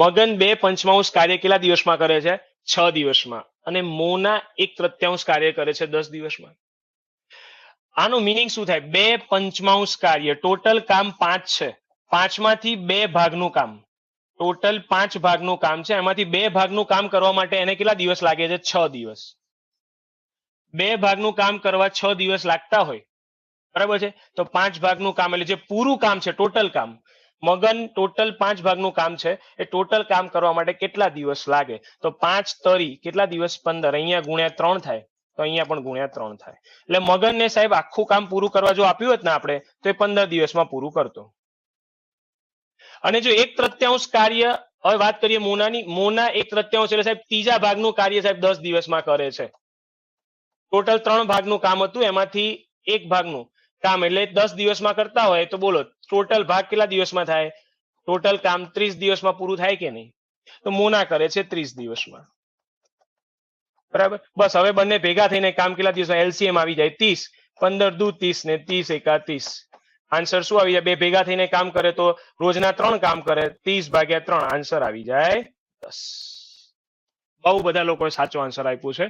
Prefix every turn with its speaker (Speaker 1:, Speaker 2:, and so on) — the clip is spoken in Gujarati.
Speaker 1: મગન 2 પંચમાંશ કાર્ય કેટલા દિવસમાં કરે છે? 6 દિવસમાં. અને મોના 1/3 કાર્ય કરે છે 10 દિવસમાં. આનું મિનિંગ શું થાય? 2 પંચમાંશ કાર્ય, ટોટલ કામ 5 છે. 5 માંથી 2 ભાગનું કામ, ટોટલ 5 ભાગનું કામ છે. એમાંથી 2 ભાગનું કામ કરવા માટે એને કેટલા દિવસ લાગે છે? 6 દિવસ. 2 ભાગનું કામ કરવા 6 દિવસ લાગતા હોય, બરાબર છે, તો 5 ભાગનું કામ એટલે જે પૂરું કામ છે, ટોટલ કામ, મગન ટોટલ 5 ભાગનું કામ છે, એ ટોટલ કામ કરવા માટે કેટલા દિવસ લાગે? તો 5 તરી કેટલા દિવસ? 15. અહીંયા ગુણ્યા 3 થાય, તો અહીંયા પણ ગુણ્યા 3 થાય. એટલે મગનને સાહેબ આખું કામ પૂરું કરવા જો આપ્યું હોત ને આપણે, તો એ 15 દિવસમાં પૂરું કરતો. અને જો 1/3 કાર્ય, હવે વાત કરીએ મોનાની. મોના 1/3 એટલે સાહેબ ત્રીજા ભાગનું કાર્ય સાહેબ 10 દિવસમાં કરે છે. ટોટલ 3 ભાગનું કામ હતું, એમાંથી 1 ભાગનું કામ એટલે 10 દિવસમાં કરતા હોય તો બોલો ટોટલ ભાગ કેટલા દિવસમાં થાય? ટોટલ કામ 30 દિવસમાં પૂરું થાય કે નહીં? તો મોના કરે છે 30 દિવસમાં. બરાબર. બસ હવે બંને ભેગા થઈને કામ કેટલા દિવસમાં? એલસીએમ આવી જાય 30. 15 દુ 30 ને 30 એકા 30. આન્સર શું આવી જાય? બે ભેગા થઈને કામ કરે તો રોજના 3 કામ કરે, 30/3 આન્સર આવી જાય 10. બહુ બધા લોકોએ સાચો આન્સર આપ્યો છે.